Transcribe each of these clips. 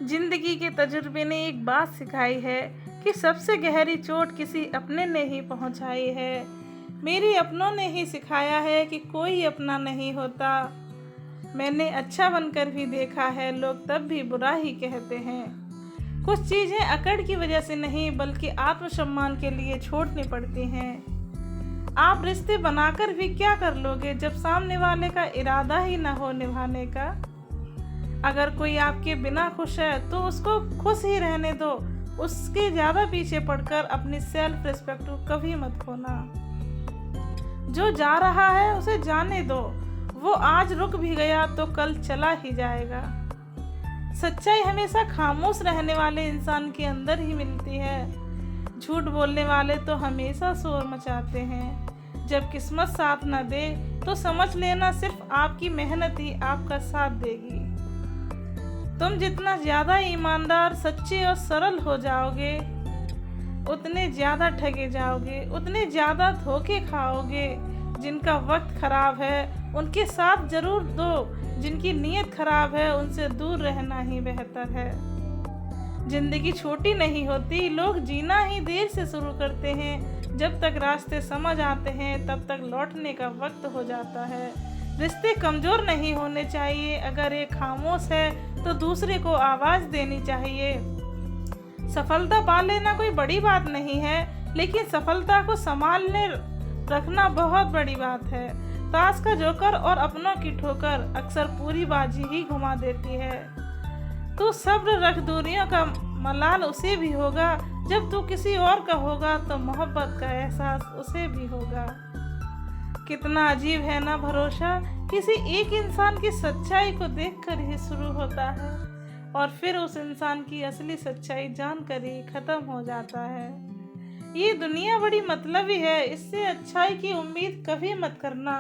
जिंदगी के तजुर्बे ने एक बात सिखाई है कि सबसे गहरी चोट किसी अपने ने ही पहुंचाई है। मेरे अपनों ने ही सिखाया है कि कोई अपना नहीं होता। मैंने अच्छा बनकर भी देखा है, लोग तब भी बुरा ही कहते हैं। कुछ चीज़ें अकड़ की वजह से नहीं बल्कि आत्मसम्मान के लिए छोड़नी पड़ती हैं। आप रिश्ते बनाकर भी क्या कर लोगे जब सामने वाले का इरादा ही ना हो निभाने का। अगर कोई आपके बिना खुश है तो उसको खुश ही रहने दो। उसके ज़्यादा पीछे पड़कर अपनी सेल्फ रिस्पेक्ट को कभी मत खोना। जो जा रहा है उसे जाने दो, वो आज रुक भी गया तो कल चला ही जाएगा। सच्चाई हमेशा खामोश रहने वाले इंसान के अंदर ही मिलती है। झूठ बोलने वाले तो हमेशा शोर मचाते हैं। जब किस्मत साथ न दे तो समझ लेना सिर्फ आपकी मेहनत ही आपका साथ देगी। तुम जितना ज़्यादा ईमानदार, सच्चे और सरल हो जाओगे, उतने ज़्यादा ठगे जाओगे, उतने ज़्यादा धोखे खाओगे। जिनका वक्त खराब है उनके साथ जरूर दो, जिनकी नीयत खराब है उनसे दूर रहना ही बेहतर है। जिंदगी छोटी नहीं होती, लोग जीना ही देर से शुरू करते हैं। जब तक रास्ते समझ आते हैं तब तक लौटने का वक्त हो जाता है। रिश्ते कमज़ोर नहीं होने चाहिए। अगर एक खामोश है तो दूसरे को आवाज़ देनी चाहिए। सफलता पा लेना कोई बड़ी बात नहीं है, लेकिन सफलता को संभालने रखना बहुत बड़ी बात है। ताश का जोकर और अपनों की ठोकर अक्सर पूरी बाजी ही घुमा देती है। तू सब्र रख, दूरियों का मलाल उसे भी होगा। जब तू किसी और का होगा तो मोहब्बत का एहसास उसे भी होगा। कितना अजीब है ना भरोसा, किसी एक इंसान की सच्चाई को देखकर ही शुरू होता है और फिर उस इंसान की असली सच्चाई जानकर ही खत्म हो जाता है। ये दुनिया बड़ी मतलबी है, इससे अच्छाई की उम्मीद कभी मत करना।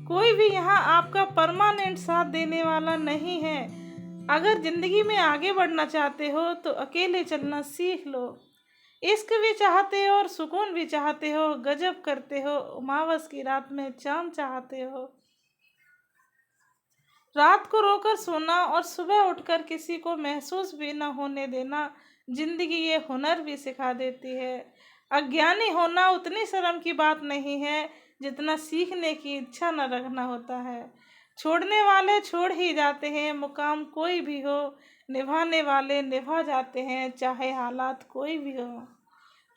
कोई भी यहाँ आपका परमानेंट साथ देने वाला नहीं है। अगर जिंदगी में आगे बढ़ना चाहते हो तो अकेले चलना सीख लो। इश्क भी चाहते हो और सुकून भी चाहते हो, गजब करते हो। अमावस की रात में चांद चाहते हो। रात को रोकर सोना और सुबह उठकर किसी को महसूस भी न होने देना, जिंदगी ये हुनर भी सिखा देती है। अज्ञानी होना उतनी शर्म की बात नहीं है जितना सीखने की इच्छा न रखना होता है। छोड़ने वाले छोड़ ही जाते हैं, मुकाम कोई भी हो। निभाने वाले निभा जाते हैं, चाहे हालात कोई भी हो।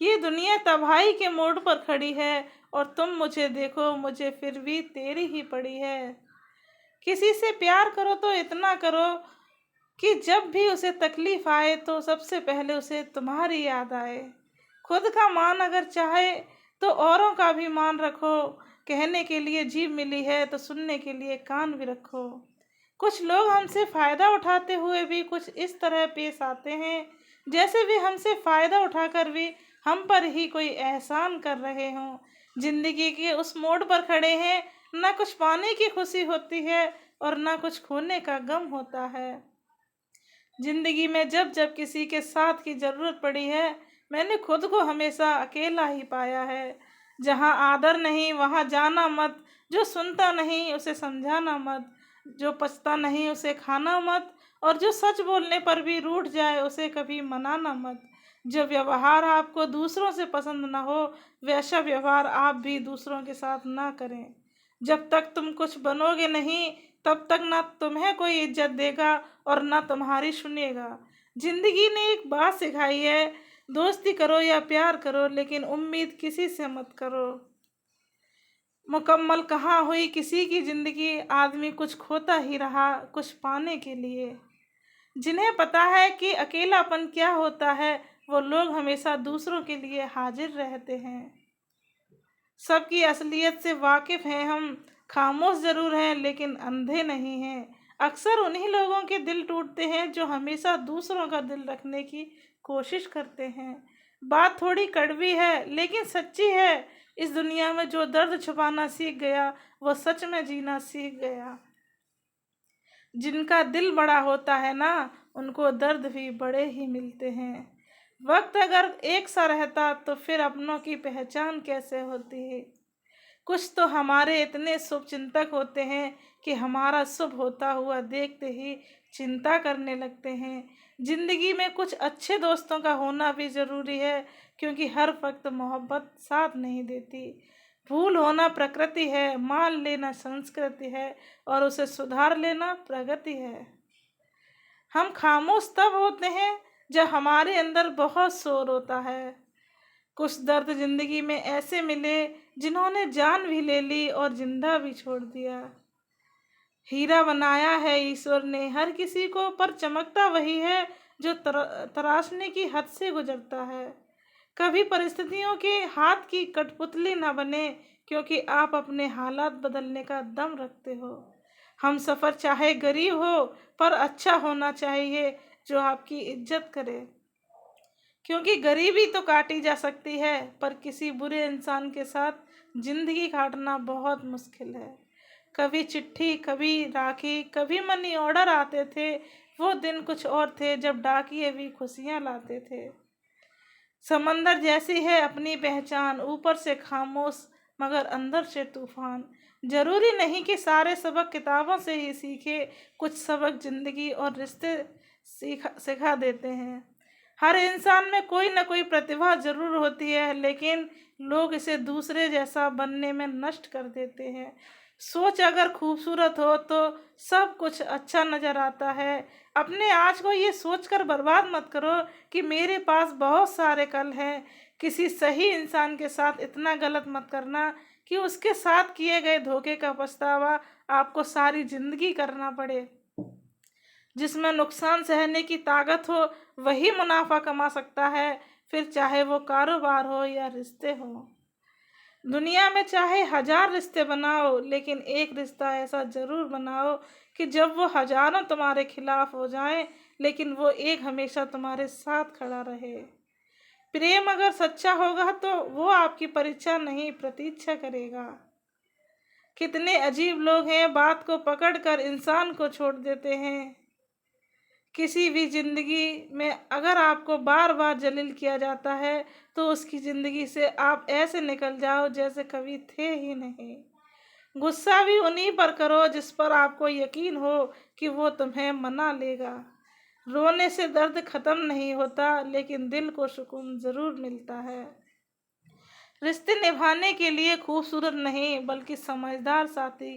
ये दुनिया तबाही के मोड़ पर खड़ी है और तुम मुझे देखो, मुझे फिर भी तेरी ही पड़ी है। किसी से प्यार करो तो इतना करो कि जब भी उसे तकलीफ आए तो सबसे पहले उसे तुम्हारी याद आए। खुद का मान अगर चाहे तो औरों का भी मान रखो। कहने के लिए जीभ मिली है तो सुनने के लिए कान भी रखो। कुछ लोग हमसे फ़ायदा उठाते हुए भी कुछ इस तरह पेश आते हैं जैसे भी हमसे फ़ायदा उठाकर भी हम पर ही कोई एहसान कर रहे हों। जिंदगी के उस मोड़ पर खड़े हैं, ना कुछ पाने की खुशी होती है और ना कुछ खोने का गम होता है। जिंदगी में जब जब किसी के साथ की ज़रूरत पड़ी है, मैंने खुद को हमेशा अकेला ही पाया है। जहाँ आदर नहीं वहाँ जाना मत। जो सुनता नहीं उसे समझाना मत। जो पछता नहीं उसे खाना मत। और जो सच बोलने पर भी रूठ जाए उसे कभी मनाना मत। जो व्यवहार आपको दूसरों से पसंद ना हो, वैसा व्यवहार आप भी दूसरों के साथ ना करें। जब तक तुम कुछ बनोगे नहीं तब तक ना तुम्हें कोई इज्जत देगा और ना तुम्हारी सुनेगा। जिंदगी ने एक बात सिखाई है, दोस्ती करो या प्यार करो लेकिन उम्मीद किसी से मत करो। मुकम्मल कहाँ हुई किसी की जिंदगी, आदमी कुछ खोता ही रहा कुछ पाने के लिए। जिन्हें पता है कि अकेलापन क्या होता है वो लोग हमेशा दूसरों के लिए हाजिर रहते हैं। सबकी असलियत से वाकिफ हैं हम, खामोश जरूर हैं लेकिन अंधे नहीं हैं। अक्सर उन्हीं लोगों के दिल टूटते हैं जो हमेशा दूसरों का दिल रखने की कोशिश करते हैं। बात थोड़ी कड़वी है लेकिन सच्ची है। इस दुनिया में जो दर्द छुपाना सीख गया वो सच में जीना सीख गया। जिनका दिल बड़ा होता है ना, उनको दर्द भी बड़े ही मिलते हैं। वक्त अगर एक सा रहता तो फिर अपनों की पहचान कैसे होती है। कुछ तो हमारे इतने शुभचिंतक होते हैं कि हमारा शुभ होता हुआ देखते ही चिंता करने लगते हैं। जिंदगी में कुछ अच्छे दोस्तों का होना भी ज़रूरी है, क्योंकि हर वक्त मोहब्बत साथ नहीं देती। भूल होना प्रकृति है, मान लेना संस्कृति है, और उसे सुधार लेना प्रगति है। हम खामोश तब होते हैं जब हमारे अंदर बहुत शोर होता है। कुछ दर्द जिंदगी में ऐसे मिले जिन्होंने जान भी ले ली और जिंदा भी छोड़ दिया। हीरा बनाया है ईश्वर ने हर किसी को, पर चमकता वही है जो तराशने की हद से गुजरता है। कभी परिस्थितियों के हाथ की कठपुतली ना बने, क्योंकि आप अपने हालात बदलने का दम रखते हो। हम सफ़र चाहे गरीब हो, पर अच्छा होना चाहिए जो आपकी इज्जत करे। क्योंकि गरीबी तो काटी जा सकती है, पर किसी बुरे इंसान के साथ जिंदगी काटना बहुत मुश्किल है। कभी चिट्ठी, कभी राखी, कभी मनी ऑर्डर आते थे। वो दिन कुछ और थे जब डाकिये भी खुशियाँ लाते थे। समंदर जैसी है अपनी पहचान, ऊपर से खामोश मगर अंदर से तूफान। जरूरी नहीं कि सारे सबक किताबों से ही सीखे, कुछ सबक जिंदगी और रिश्ते सिखा देते हैं। हर इंसान में कोई ना कोई प्रतिभा जरूर होती है, लेकिन लोग इसे दूसरे जैसा बनने में नष्ट कर देते हैं। सोच अगर खूबसूरत हो तो सब कुछ अच्छा नजर आता है। अपने आज को ये सोचकर बर्बाद मत करो कि मेरे पास बहुत सारे कल हैं। किसी सही इंसान के साथ इतना गलत मत करना कि उसके साथ किए गए धोखे का पछतावा आपको सारी जिंदगी करना पड़े। जिसमें नुकसान सहने की ताकत हो वही मुनाफा कमा सकता है, फिर चाहे वो कारोबार हो या रिश्ते हो। दुनिया में चाहे 1000 रिश्ते बनाओ, लेकिन एक रिश्ता ऐसा जरूर बनाओ कि जब वो हजारों तुम्हारे खिलाफ हो जाएं, लेकिन वो एक हमेशा तुम्हारे साथ खड़ा रहे। प्रेम अगर सच्चा होगा तो वो आपकी परीक्षा नहीं, प्रतीक्षा करेगा। कितने अजीब लोग हैं, बात को पकड़कर इंसान को छोड़ देते हैं। किसी भी जिंदगी में अगर आपको बार बार जलील किया जाता है, तो उसकी जिंदगी से आप ऐसे निकल जाओ जैसे कभी थे ही नहीं। गुस्सा भी उन्हीं पर करो जिस पर आपको यकीन हो कि वो तुम्हें मना लेगा। रोने से दर्द खत्म नहीं होता, लेकिन दिल को सुकून जरूर मिलता है। रिश्ते निभाने के लिए खूबसूरत नहीं, बल्कि समझदार साथी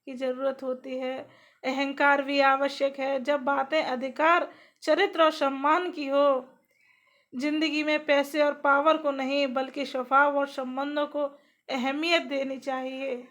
की जरूरत होती है। अहंकार भी आवश्यक है जब बातें अधिकार, चरित्र और सम्मान की हो। जिंदगी में पैसे और पावर को नहीं, बल्कि स्वभाव और संबंधों को अहमियत देनी चाहिए।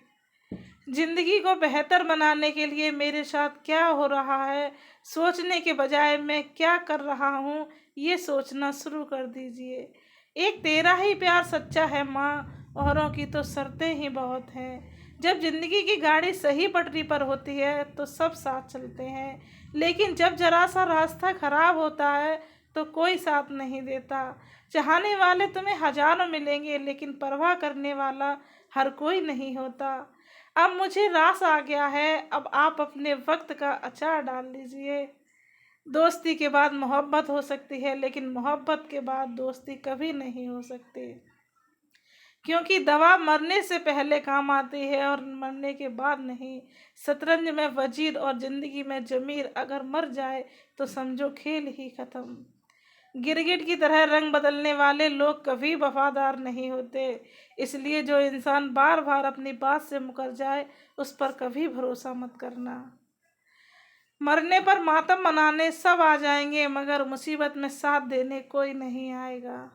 जिंदगी को बेहतर बनाने के लिए मेरे साथ क्या हो रहा है सोचने के बजाय मैं क्या कर रहा हूँ ये सोचना शुरू कर दीजिए। एक तेरा ही प्यार सच्चा है माँ, औरों की तो शर्तें ही बहुत हैं। जब जिंदगी की गाड़ी सही पटरी पर होती है तो सब साथ चलते हैं, लेकिन जब जरा सा रास्ता खराब होता है तो कोई साथ नहीं देता। चाहने वाले तुम्हें हजारों मिलेंगे, लेकिन परवाह करने वाला हर कोई नहीं होता। अब मुझे रास आ गया है, अब आप अपने वक्त का अचार डाल लीजिए। दोस्ती के बाद मोहब्बत हो सकती है, लेकिन मोहब्बत के बाद दोस्ती कभी नहीं हो सकती। क्योंकि दवा मरने से पहले काम आती है और मरने के बाद नहीं। शतरंज में वजीर और जिंदगी में जमीर अगर मर जाए तो समझो खेल ही खत्म। गिरगिट की तरह रंग बदलने वाले लोग कभी वफादार नहीं होते, इसलिए जो इंसान बार बार अपनी बात से मुकर जाए उस पर कभी भरोसा मत करना। मरने पर मातम मनाने सब आ जाएंगे, मगर मुसीबत में साथ देने कोई नहीं आएगा।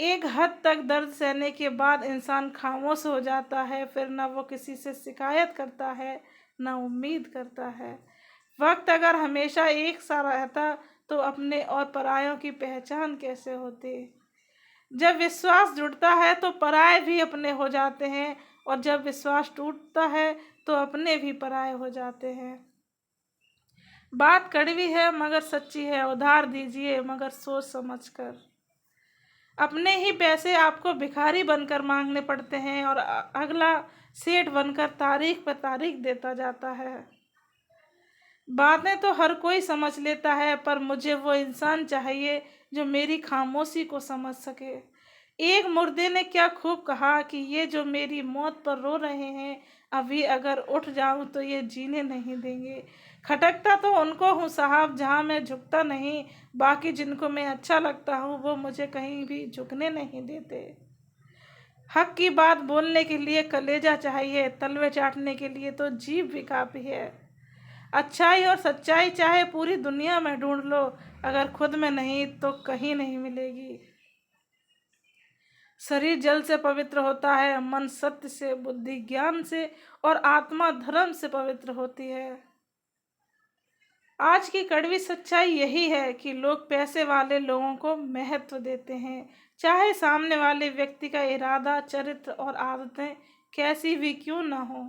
एक हद तक दर्द सहने के बाद इंसान खामोश हो जाता है, फिर न वो किसी से शिकायत करता है न उम्मीद करता है। वक्त अगर हमेशा एक सा रहता तो अपने और परायों की पहचान कैसे होती। जब विश्वास जुड़ता है तो पराये भी अपने हो जाते हैं, और जब विश्वास टूटता है तो अपने भी पराये हो जाते हैं। बात कड़वी है मगर सच्ची है, उधार दीजिए मगर सोच समझकर। अपने ही पैसे आपको भिखारी बनकर मांगने पड़ते हैं, और अगला सेठ बनकर तारीख पर तारीख देता जाता है। बातें तो हर कोई समझ लेता है, पर मुझे वो इंसान चाहिए जो मेरी खामोशी को समझ सके। एक मुर्दे ने क्या खूब कहा कि ये जो मेरी मौत पर रो रहे हैं, अभी अगर उठ जाऊं तो ये जीने नहीं देंगे। खटकता तो उनको हूँ साहब जहाँ मैं झुकता नहीं, बाकी जिनको मैं अच्छा लगता हूँ वो मुझे कहीं भी झुकने नहीं देते। हक की बात बोलने के लिए कलेजा चाहिए, तलवे चाटने के लिए तो जीभ भी काफी है। अच्छाई और सच्चाई चाहे पूरी दुनिया में ढूंढ लो, अगर खुद में नहीं तो कहीं नहीं मिलेगी। शरीर जल से पवित्र होता है, मन सत्य से, बुद्धि ज्ञान से और आत्मा धर्म से पवित्र होती है। आज की कड़वी सच्चाई यही है कि लोग पैसे वाले लोगों को महत्व देते हैं, चाहे सामने वाले व्यक्ति का इरादा, चरित्र और आदतें कैसी भी क्यों ना हो।